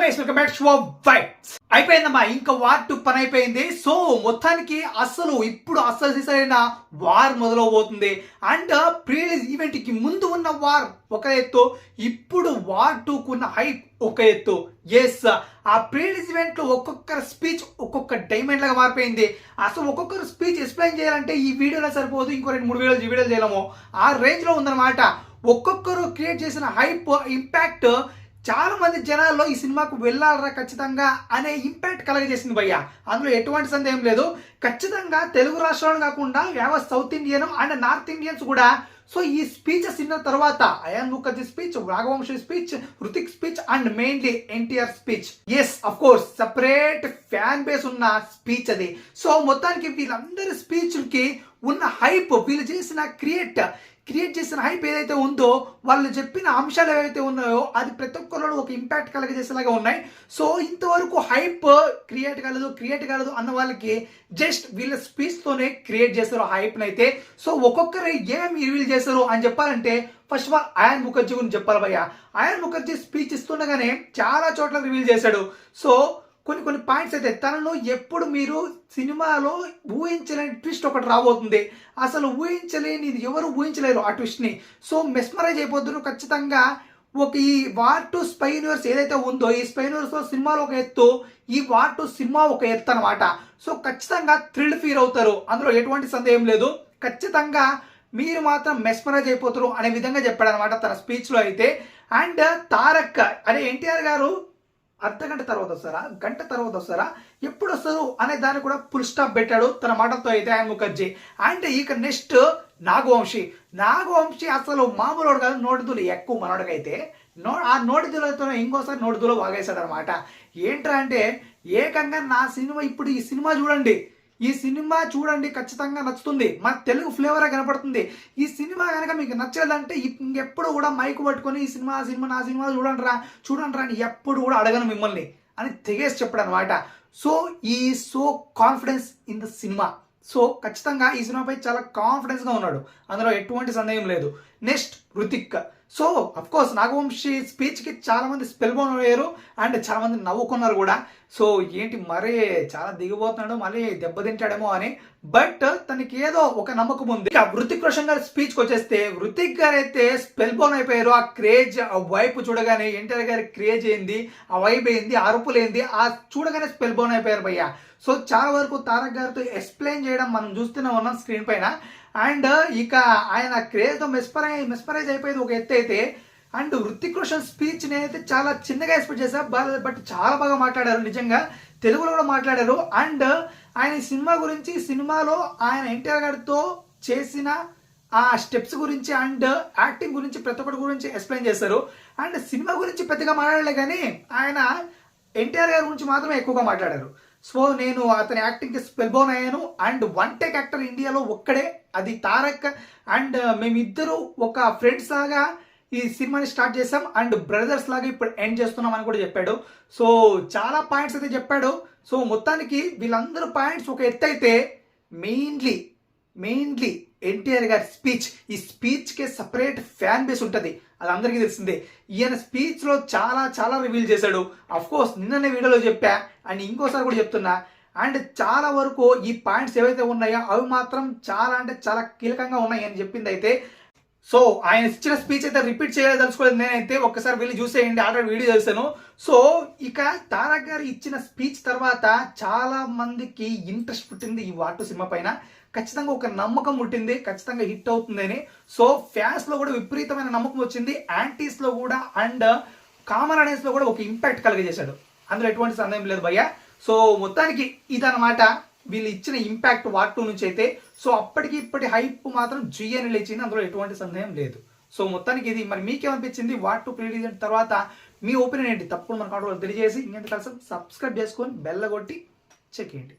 Guys welcome back to vibes. అయిపోయిందమ్మా, ఇంకా war 2 పని అయిపోయింది. సో మొత్తానికి ఇప్పుడు సీజన్ వార్ మొదలవబోతుంది. అండ్ ప్రీ రిలీజ్ ఈవెంట్ కి ముందు ఉన్న వార్ ఒక ఎత్తు, ఇప్పుడు వార్ 2 కున్న హైప్ ఒక ఎత్తు. ఎస్, ఆ ప్రీ రిలీజ్ ఈవెంట్ లో ఒక్కొక్కరు స్పీచ్ ఒక్కొక్క డైమండ్ లాగా మారిపోయింది. అసలు ఒక్కొక్కరు స్పీచ్ ఎక్స్ప్లెయిన్ చేయాలంటే ఈ వీడియోలో సరిపోదు, ఇంకో 2-3 వీడియోలు చేయలేము. ఆ రేంజ్ లో ఉందన్నమాట. ఒక్కొక్కరు క్రియేట్ చేసిన హైప్ ఇంపాక్ట్ చాలా మంది జనాల్లో ఈ సినిమాకు వెళ్ళాలరా ఖచ్చితంగా అనే ఇంపాక్ట్ కలగజేసింది భయ్య. అందులో ఎటువంటి సందేహం లేదు. ఖచ్చితంగా తెలుగు రాష్ట్రాలు కాకుండా యావత్ South Indian and North Indians కూడా సో ఈ స్పీచెస్ విన్న తర్వాత Ayan Mukerji speech, Nagavamsi speech, Hrithik speech and mainly NTR speech, yes of course separate fan base ఉన్న స్పీచ్ అది. సో మొత్తానికి వీళ్ళందరి స్పీచ్లకి ఉన్న హైప్, వీళ్ళు చేసిన క్రియేట్ చేసిన హైప్ ఏదైతే ఉందో, వాళ్ళు చెప్పిన అంశాలు ఏవైతే ఉన్నాయో అది ప్రతి ఒక్కరిలో ఒక ఇంపాక్ట్ కలగజేసేలాగా ఉన్నాయి. సో ఇంతవరకు హైప్ క్రియేట్ కాలేదు అన్న వాళ్ళకి జస్ట్ వీళ్ళ స్పీచ్ తోనే క్రియేట్ చేస్తారు హైప్ అయితే. సో ఒక్కొక్కరు ఏమేమి రివీల్ చేస్తారు అని చెప్పాలంటే first of all Ayan Mukerji గురించి చెప్పాలి భయ్య. అయాన్ ముఖర్జీ స్పీచ్ ఇస్తుండగానే చాలా చోట్ల రివీల్ చేశాడు. సో కొన్ని పాయింట్స్ అయితే తనలో ఎప్పుడు మీరు సినిమాలో ఊహించలేని ట్విస్ట్ ఒకటి రాబోతుంది. అసలు ఇది ఎవరు ఊహించలేరు ఆ ట్విస్ట్ ని. సో మెస్మరైజ్ అయిపోతున్నారు ఖచ్చితంగా. ఈ వార్ 2 స్పై యూనివర్స్ ఏదైతే ఉందో, ఈ స్పై యూనివర్స్ లో సినిమాలో ఒక ఎత్తు, ఈ వార్ 2 సినిమా ఒక ఎత్తు అనమాట. సో ఖచ్చితంగా థ్రిల్ ఫీల్ అవుతారు, అందులో ఎటువంటి సందేహం లేదు. ఖచ్చితంగా మీరు మాత్రం మెస్మరైజ్ అయిపోతారు అనే విధంగా చెప్పాడు అనమాట తన స్పీచ్ లో అయితే. అండ్ తారక్ అనే ఎన్టీఆర్ గారు అర్ధగంట తర్వాత వస్తారా, గంట తర్వాత వస్తారా, ఎప్పుడు వస్తారు అనే దాన్ని కూడా ఫుల్ స్టాప్ పెట్టాడు తన మాటలతో అయితే అయాన్ ముఖర్జీ. అండ్ ఇక నెక్స్ట్ నాగవంశీ అసలు మామూలు కాదు, నోటిదులు ఎక్కువ మనోడికైతే. ఆ నోటిదులతో ఇంకోసారి నోటిదులో వాగేశాడు అనమాట. ఏంట్రా అంటే ఏకంగా ఈ సినిమా చూడండి ఖచ్చితంగా నచ్చుతుంది, మన తెలుగు ఫ్లేవరే కనపడుతుంది. ఈ సినిమా కనుక మీకు నచ్చలేదంటే ఇంకెప్పుడు కూడా మైకు పట్టుకొని ఈ సినిమా నా సినిమా చూడండి అని ఎప్పుడు కూడా అడగను మిమ్మల్ని అని తెగేసి చెప్పాడు అనమాట. So so confidence in the cinema. So ఖచ్చితంగా ఈ సినిమాపై చాలా కాన్ఫిడెన్స్ గా ఉన్నాడు, అందులో ఎటువంటి సందేహం లేదు. Next Hrithik. So of course Nagavamsi speech కి చాలా మంది స్పెల్ బౌన్ అయ్యారు అండ్ చాలా మంది నవ్వుకున్నారు కూడా. సో ఏంటి మరీ చాలా దిగిపోతున్నాడు, మళ్ళీ దెబ్బతింటాడేమో అని. బట్ తనకి ఏదో ఒక నమ్మకం ఉంది. హృతిక్ రోషన్ గారి స్పీచ్ కి వచ్చేస్తే, హృతిక్ గారు అయితే స్పెల్ బౌన్ అయిపోయారు. ఆ క్రేజ్, ఆ వైపు చూడగానే ఎన్టీఆర్ గారి క్రేజ్ ఏంది, ఆ వైబ్ ఏంది, ఆ అరుపులేంది, ఆ చూడగానే స్పెల్ బౌన్ అయిపోయారు భయ్య. సో చాలా వరకు తారక్ గారితో ఎక్స్ప్లెయిన్ చేయడం మనం చూస్తూనే ఉన్నాం స్క్రీన్ పైన. అండ్ ఇక ఆయన క్రేజ్తో మెస్పరైజ్ అయిపోయేది ఒక ఎత్తు అయితే. అండ్ హృతిక్ రోషన్ స్పీచ్ అయితే చాలా చిన్నగా ఎక్స్పెక్ట్ చేశా, బట్ చాలా బాగా మాట్లాడారు, నిజంగా తెలుగులో కూడా మాట్లాడారు. అండ్ ఆయన సినిమాలో ఆయన ఎన్టీఆర్ గారితో చేసిన ఆ స్టెప్స్ గురించి అండ్ యాక్టింగ్ గురించి ప్రతి ఒక్కటి గురించి ఎక్స్ప్లెయిన్ చేశారు. అండ్ సినిమా గురించి పెద్దగా మాట్లాడలే కానీ ఆయన ఎన్టీఆర్ గారి గురించి మాత్రమే ఎక్కువగా మాట్లాడారు. సో నేను అతని యాక్టింగ్ కి స్పెల్ బౌన్ అయ్యాను. అండ్ వన్ టేక్ యాక్టర్ ఇండియాలో ఒక్కడే, అది తారక్. అండ్ మేమిద్దరు ఒక ఫ్రెండ్స్ లాగా ఈ సినిమాని స్టార్ట్ చేసాం అండ్ బ్రదర్స్ లాగా ఇప్పుడు ఎండ్ చేస్తున్నాం అని కూడా చెప్పాడు. సో చాలా పాయింట్స్ అయితే చెప్పాడు. సో మొత్తానికి వీళ్ళందరూ పాయింట్స్ ఒక ఎత్తు అయితే, మెయిన్లీ ఎన్టీఆర్ గారి స్పీచ్, ఈ స్పీచ్ కే సపరేట్ ఫ్యాన్ బేస్ ఉంటుంది, అది అందరికీ తెలిసిందే. ఈయన స్పీచ్ లో చాలా రివీల్ చేశాడు. అఫ్ కోర్స్ నిన్ననే వీడియోలో చెప్పా అండ్ ఇంకోసారి కూడా చెప్తున్నా. అండ్ చాలా వరకు ఈ పాయింట్స్ ఏవైతే ఉన్నాయో అవి మాత్రం చాలా కీలకంగా ఉన్నాయి అని చెప్పింది అయితే. సో ఆయన ఇచ్చిన స్పీచ్ అయితే రిపీట్ చేయదలుచుకోలేదు నేనైతే, ఒక్కసారి వెళ్ళి చూసేయండి, ఆల్రెడీ వీడియో చేశాను. సో ఇక తారక్ గారు ఇచ్చిన స్పీచ్ తర్వాత చాలా మందికి ఇంట్రెస్ట్ పుట్టింది ఈ వార్ 2 సినిమా పైన. ఖచ్చితంగా ఒక నమ్మకం పుట్టింది, ఖచ్చితంగా హిట్ అవుతుందని. సో ఫ్యాన్స్ లో కూడా విపరీతమైన నమ్మకం వచ్చింది, యాంటీస్ లో కూడా అండ్ కామన్ ఆడియన్స్ లో కూడా ఒక ఇంపాక్ట్ కలిగజేశాడు, అందులో ఎటువంటి సందేహం లేదు భయ్య. సో మొత్తానికి ఇదన్నమాట వీళ్ళు ఇచ్చిన ఇంపాక్ట్ వార్ 2 నుంచి అయితే. సో ఇప్పటి హైప్ మాత్రం జియని లేచింది, అందులో ఎటువంటి సందేహం లేదు. సో మొత్తానికి ఇది. మరి మీకేమనిపించింది వార్ 2 ప్రీ రిలీజ్ తర్వాత మీ ఒపీనియన్ ఏంటి? తప్పకుండా మన కామెంట్లో తెలియజేసి ఇంకెంత కలిసి సబ్స్క్రైబ్ చేసుకొని బెల్ కొట్టి చెక్ చేయండి.